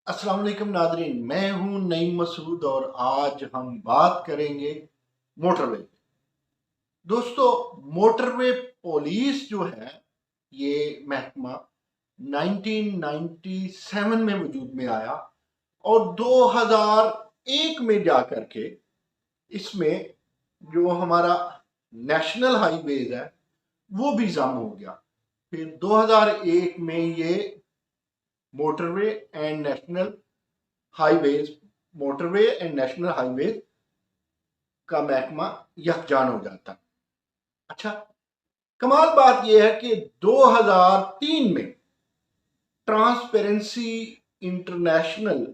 अस्सलाम वालेकुम नादरीन, मैं हूं नईम मसूद और आज हम बात करेंगे मोटरवे। दोस्तों, मोटरवे पुलिस जो है ये महकमा 1997 में वजूद में आया और 2001 में जाकर के इसमें जो हमारा नेशनल हाईवेज है वो भी जम हो गया। फिर 2001 में ये motorway and national highways motorway and national highways का महकमा यकजान हो जाता। अच्छा, कमाल बात यह है कि 2003 में ट्रांसपेरेंसी इंटरनेशनल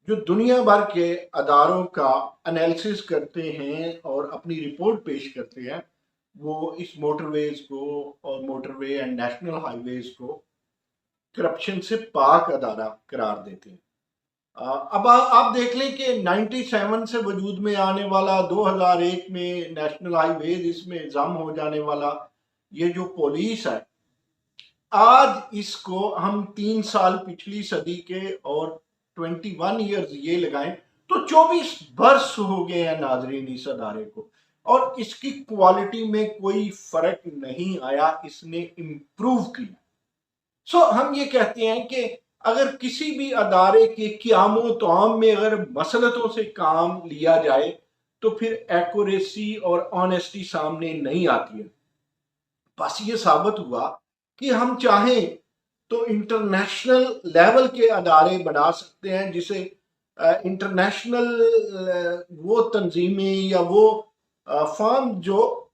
जो दुनिया भर के अदारों का एनालिसिस करते हैं और अपनी रिपोर्ट पेश करते हैं, वो इस मोटरवेज को और मोटरवे एंड नेशनल हाईवेज को करप्शन से पाक अदारा करार देते हैं। अब आप देख लें कि 97 से वजूद में आने वाला 2001 में नेशनल हाईवेज इसमें जम हो जाने वाला ये जो पुलिस है, आज इसको हम 3 साल पिछली सदी के और 21 ईयर्स ये लगाएं तो 24 वर्ष हो गए हैं नाजरीन इस अदारे को, और इसकी क्वालिटी में कोई फर्क नहीं आया, इसने इम्प्रूव किया। हम ये कहते हैं कि अगर किसी भी अदारे के क़यामो तमाम में अगर मसलतों से काम लिया जाए तो फिर एक्यूरेसी और ऑनेस्टी सामने नहीं आती है। बस ये साबित हुआ कि हम चाहें तो इंटरनेशनल लेवल के अदारे बना सकते हैं, जिसे इंटरनेशनल वो तंजीमें या वो फर्म जो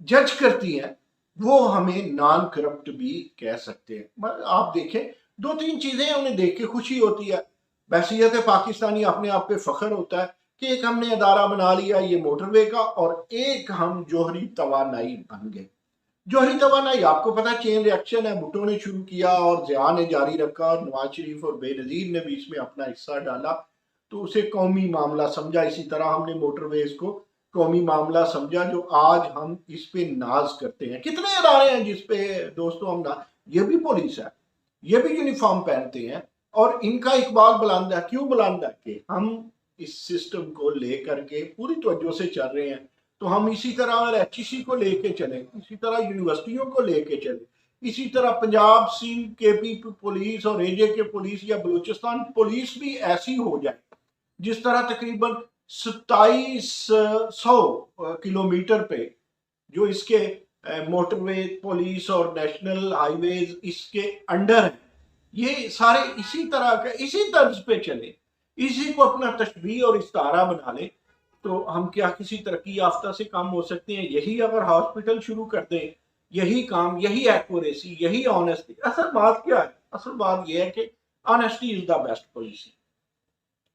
जज करती हैं वो हमें नॉन करप्ट भी कह सकते हैं। आप देखें, दो तीन चीजें उन्हें देख के खुशी होती है। बहसीयत पाकिस्तानी अपने आप पे फख्र होता है कि एक हमने अदारा बना लिया ये मोटरवे का, और एक हम जोहरी तवानाई बन गए। जोहरी तवानाई आपको पता है चेन रिएक्शन है, भुट्टो ने शुरू किया और जिया ने जारी रखा और नवाज शरीफ और बेनजीर ने भी इसमें अपना हिस्सा डाला, तो उसे कौमी मामला समझा। इसी तरह हमने मोटरवेज को कौमी मामला समझा, जो आज हम इस पे नाज करते हैं। कितने अदारे हैं जिस पे दोस्तों हम ना, ये भी पुलिस है, ये भी यूनिफॉर्म पहनते हैं और इनका इकबाल बुलंद है। क्यों बुलंद है? कि हम इस सिस्टम को लेकर के पूरी तवज्जो से चल रहे हैं। तो हम इसी तरह अगर HEC को लेके चले, इसी तरह यूनिवर्सिटियों को लेके चले, इसी तरह पंजाब सिंध KP पुलिस और AJ के पुलिस या बलूचिस्तान पुलिस भी ऐसी हो जाए जिस तरह तकरीबन 2700 किलोमीटर पे जो इसके मोटरवे पुलिस और नेशनल हाईवेज इसके अंडर है, ये सारे इसी तरह का इसी तर्ज पे चले, इसी को अपना तशबीह और इस्तारा बना ले, तो हम क्या किसी तरक्की याफ्ता से काम हो सकते हैं? यही अगर हॉस्पिटल शुरू कर दें, यही काम, यही एक्यूरेसी, यही ऑनेस्टी। असल बात क्या है? असल बात यह है कि honesty is the best policy.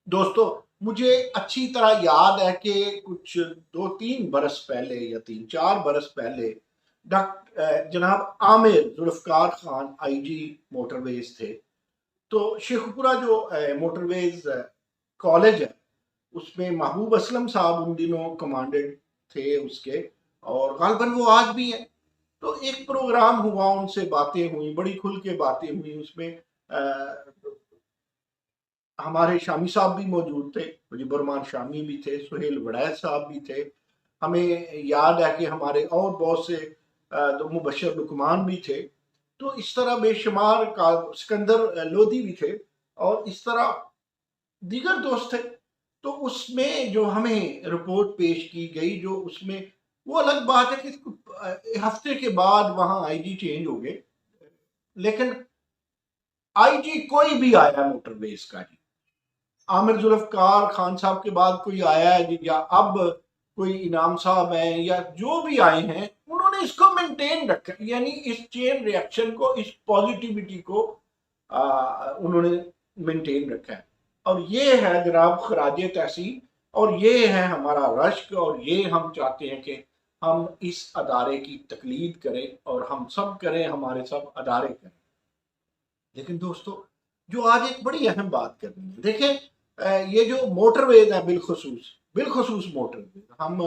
दोस्तों, मुझे अच्छी तरह याद है कि कुछ 2-3 बरस पहले या 3-4 बरस पहले डॉक्टर जनाब आमिर जुल्फकार खान IG मोटरवेज थे। तो शेखपुरा जो मोटरवेज कॉलेज है उसमें महबूब असलम साहब उन दिनों कमांडेंट थे उसके, और गालबन वो आज भी हैं। तो एक प्रोग्राम हुआ, उनसे बातें हुई, बड़ी खुल के बातें हुई। उसमें हमारे शामी साहब भी मौजूद थे, मुजीबुररहमान शामी भी थे, सुहेल वड़ैच साहब भी थे। हमें याद है कि हमारे और बहुत से तो मुबशर लुकमान भी थे। तो इस तरह बेशुमार का सिकंदर लोधी भी थे और इस तरह दीगर दोस्त थे। तो उसमें जो हमें रिपोर्ट पेश की गई, जो उसमें वो अलग बात है कि हफ्ते के बाद वहां IG चेंज हो गए, लेकिन IG कोई भी आया मोटरवेज का जी, आमिर जुल्फकार खान साहब के बाद कोई आया है जी, या अब कोई इनाम साहब हैं, या जो भी आए हैं, उन्होंने इसको मेंटेन रखा, यानी इस चेन रिएक्शन को, इस पॉजिटिविटी को उन्होंने मेंटेन रखा है। और ये है जनाब खराज तहसीन, और ये है हमारा रश्क, और ये हम चाहते हैं कि हम इस अदारे की तकलीद करें और हम सब करें, हमारे सब अदारे करें। लेकिन दोस्तों, जो आज एक बड़ी अहम बात करनी है, देखें ये जो मोटरवेज है, बिलखसूस बिलखसूस मोटरवेज, हम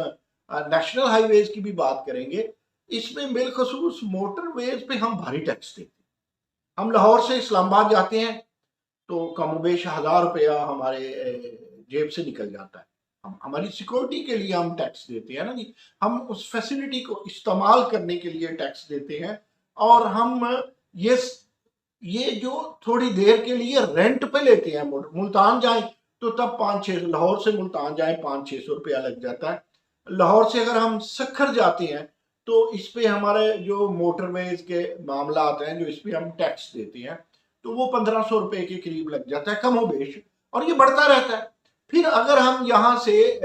नेशनल हाईवेज की भी बात करेंगे, इसमें बिलखसूस मोटरवेज पे हम भारी टैक्स देते हैं। हम लाहौर से इस्लामाबाद जाते हैं तो कमोबेश 1000 रुपया हमारे जेब से निकल जाता है। हम हमारी सिक्योरिटी के लिए हम टैक्स देते हैं ना जी, हम उस फैसिलिटी को इस्तेमाल करने के लिए टैक्स देते हैं। और हम ये ये जो थोड़ी देर के लिए रेंट पे लेते हैं, मुल्तान जाए तो तब 5-6, लाहौर से मुल्तान जाए 500-600 रुपया लग जाता है। लाहौर से अगर हम सखर जाते हैं तो इस पे हमारे जो मोटरवेज के मामला आते हैं, जो इस पे हम टैक्स देते हैं, तो वो 1500 रुपए के करीब लग जाता है कमोबेश, और ये बढ़ता रहता है। फिर अगर हम यहाँ से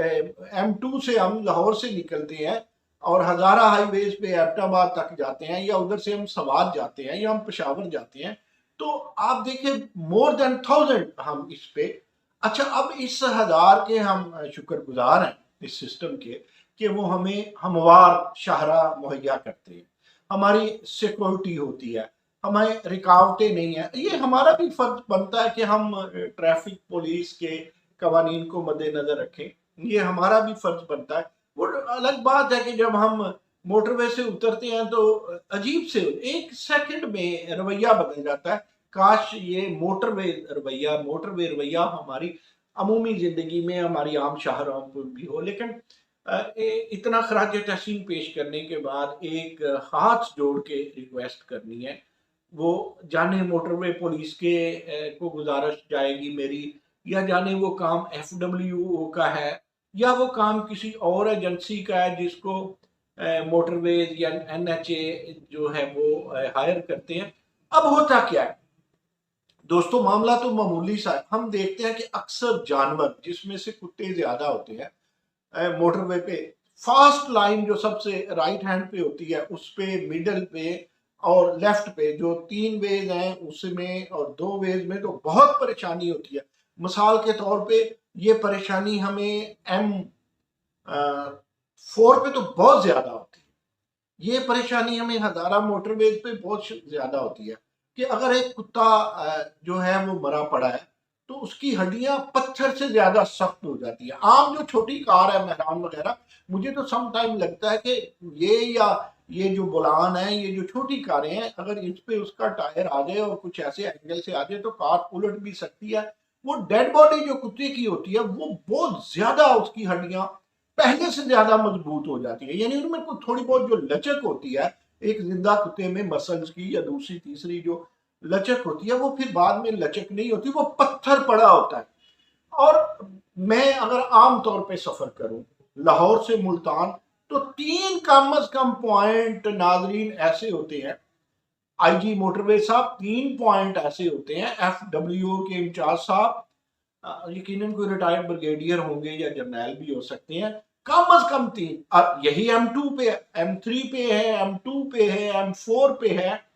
M2 से हम लाहौर से निकलते हैं और हजारा हाईवेज पे एबटाबाद तक जाते हैं, या उधर से हम सवात जाते हैं, या हम पेशावर जाते हैं, तो आप देखें मोर देन 1000 हम इस पे। अच्छा, अब इस 1000 के हम शुक्रगुजार हैं इस सिस्टम के कि वो हमें हमवार शाहरा मुहैया करते हैं, हमारी सिक्योरिटी होती है, हमें रुकावटें नहीं है। ये हमारा भी फर्ज बनता है कि हम ट्रैफिक पुलिस के कवानीन को मद्देनजर रखें, ये हमारा भी फर्ज बनता है। वो अलग बात है कि जब हम मोटरवे से उतरते हैं तो अजीब से 1 सेकंड में रवैया बदल जाता है। काश ये मोटरवे रवैया हमारी अमूमी जिंदगी में, हमारी आम शाहरों पर भी हो। लेकिन इतना खराज तहसीन पेश करने के बाद एक हाथ जोड़ के रिक्वेस्ट करनी है, वो जाने मोटरवे पुलिस के को गुजारिश जाएगी मेरी, या जाने वो काम FWO का है, या वो काम किसी और एजेंसी का है जिसको मोटरवेज या NHA जो है वो हायर करते हैं। अब होता क्या है दोस्तों, मामला तो मामूली सा है। हम देखते हैं कि अक्सर जानवर, जिसमें से कुत्ते ज्यादा होते हैं, मोटरवे पे फास्ट लाइन जो सबसे राइट हैंड पे होती है, उस पे, मिडल पे और लेफ्ट पे, जो 3 वेज हैं उसमें और 2 वेज में तो बहुत परेशानी होती है। मिसाल के तौर पे ये परेशानी हमें M4 पे तो बहुत ज्यादा होती है। ये परेशानी हमें हजारा मोटरवेज पे बहुत ज्यादा होती है कि अगर एक कुत्ता जो है वो मरा पड़ा है तो उसकी हड्डियां पत्थर से ज्यादा सख्त हो जाती है। आम जो छोटी कार है मेहरान वगैरह, मुझे तो सम टाइम लगता है कि ये जो बुलान है, ये जो छोटी कारें हैं, अगर इस पे उसका टायर आ जाए और कुछ ऐसे एंगल से आ जाए तो कार उलट भी सकती है। वो डेड बॉडी जो कुत्ते की होती है वो बहुत ज्यादा, उसकी हड्डियां पहले से ज्यादा मजबूत हो जाती है, यानी उनमें कुछ थोड़ी बहुत जो लचक होती है एक जिंदा कुत्ते में मसल्स की, या दूसरी तीसरी जो लचक होती है, वो फिर बाद में लचक नहीं होती, वो पत्थर पड़ा होता है। और मैं अगर आम तौर पे सफर करूं लाहौर से मुल्तान, तो 3 कम अज कम पॉइंट नाजरीन ऐसे होते हैं, IG मोटरवे साहब 3 पॉइंट ऐसे होते हैं, FWO के इंचार्ज साहब, यकीनन कोई रिटायर्ड ब्रिगेडियर होंगे या जर्नैल भी हो सकते हैं, कम अज कम 3। अब यही M2 पे, M3 पे है, M2 पे है, M4 पे है।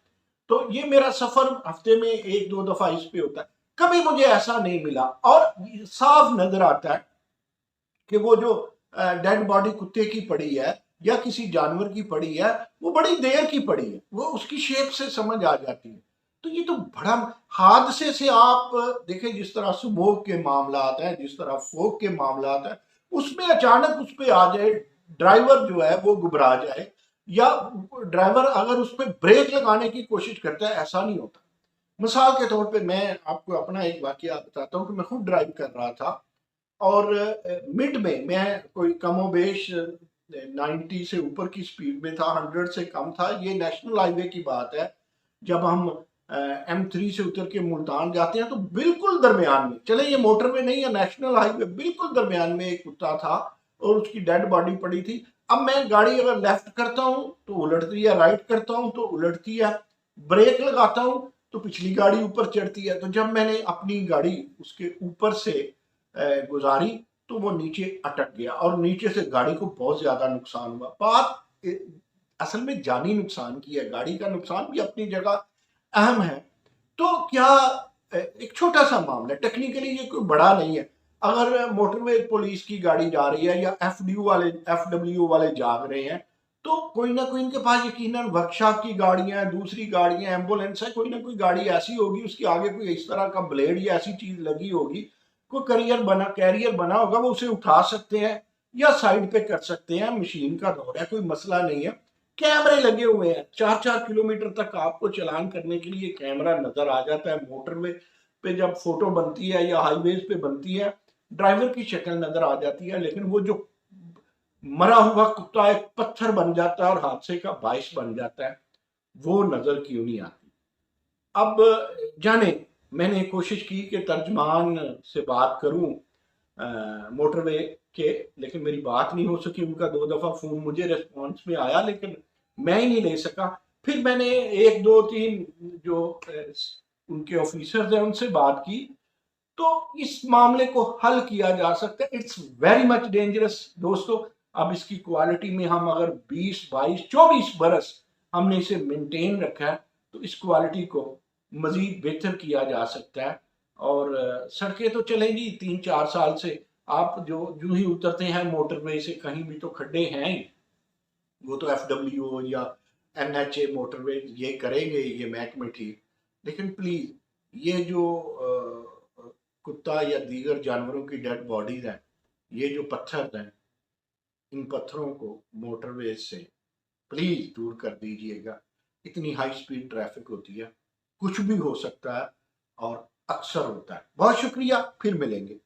तो ये मेरा सफर हफ्ते में 1-2 दफा इस पे होता है, कभी मुझे ऐसा नहीं मिला। और साफ नजर आता है कि वो जो डेड बॉडी कुत्ते की पड़ी है या किसी जानवर की पड़ी है, वो बड़ी देर की पड़ी है, वो उसकी शेप से समझ आ जाती है। तो ये तो बड़ा हादसे से आप देखें, जिस तरह स्मोक के मामला आता है, जिस तरह फोक के मामला आता है, उसमें अचानक उस पर आ जाए, ड्राइवर जो है वो घबरा जाए, या ड्राइवर अगर उस पर ब्रेक लगाने की कोशिश करता है, ऐसा नहीं होता। मिसाल के तौर पे मैं आपको अपना एक वाकया बताता हूँ कि मैं खुद ड्राइव कर रहा था और मिड में मैं कोई कमोबेश 90 से ऊपर की स्पीड में था, 100 से कम था। ये नेशनल हाईवे की बात है, जब हम M3 से उतर के मुल्तान जाते हैं तो बिल्कुल दरमियान में, चले ये मोटरवे नहीं है, नेशनल हाईवे, बिल्कुल दरमियान में एक कुत्ता था और उसकी डेड बॉडी पड़ी थी। अब मैं गाड़ी अगर लेफ्ट करता हूँ तो उलटती है, राइट करता हूँ तो उलटती है, ब्रेक लगाता हूँ तो पिछली गाड़ी ऊपर चढ़ती है। तो जब मैंने अपनी गाड़ी उसके ऊपर से गुजारी तो वो नीचे अटक गया और नीचे से गाड़ी को बहुत ज्यादा नुकसान हुआ। बात असल में जानी नुकसान की है, गाड़ी का नुकसान भी अपनी जगह अहम है। तो क्या एक छोटा सा मामला, टेक्निकली ये कोई बड़ा नहीं है। अगर मोटरवे पुलिस की गाड़ी जा रही है या FWO वाले जाग रहे हैं, तो कोई ना कोई इनके पास यकीनन वर्कशॉप की गाड़ियां हैं, दूसरी गाड़ियां, एम्बुलेंस है, कोई ना कोई गाड़ी ऐसी होगी, उसके आगे कोई इस तरह का ब्लेड या ऐसी चीज लगी होगी, कोई कैरियर बना होगा, वो उसे उठा सकते हैं या साइड पे कर सकते हैं। मशीन का दौर है, कोई मसला नहीं है। कैमरे लगे हुए हैं, 4-4 किलोमीटर तक आपको चलान करने के लिए कैमरा नजर आ जाता है मोटरवे। पे जब फोटो बनती है या हाईवेज पे बनती है, ड्राइवर की शक्ल नजर आ जाती है, लेकिन वो जो मरा हुआ कुत्ता एक पत्थर बन जाता है और हादसे का बाइस बन जाता है, वो नजर क्यों नहीं आती। अब जाने, मैंने कोशिश की कि तर्जमान से बात करूं मोटरवे के, लेकिन मेरी बात नहीं हो सकी। उनका 2 दफा फोन मुझे रिस्पॉन्स में आया, लेकिन मैं ही नहीं ले सका। फिर मैंने 1 2 3 जो उनके ऑफिसर्स हैं उनसे बात की, तो इस मामले को हल किया जा सकता है। इट्स वेरी मच डेंजरस दोस्तों। अब इसकी क्वालिटी में हम अगर 20 22 24 बरस हमने इसे मेंटेन रखा है, तो इस क्वालिटी को मजीद बेहतर किया जा सकता है। और सड़कें तो चलेंगी 3 4 साल से। आप जो जो ही उतरते हैं मोटरवे से, कहीं भी तो खड्डे हैं ही। वो तो FWO या NHA मोटरवे ये करेंगे, ये महकमे ठीक। लेकिन प्लीज ये जो कुत्ता या दीगर जानवरों की डेड बॉडीज हैं, ये जो पत्थर हैं, इन पत्थरों को मोटरवे से प्लीज दूर कर दीजिएगा। इतनी हाई स्पीड ट्रैफिक होती है, कुछ भी हो सकता है और अक्सर होता है। बहुत शुक्रिया, फिर मिलेंगे।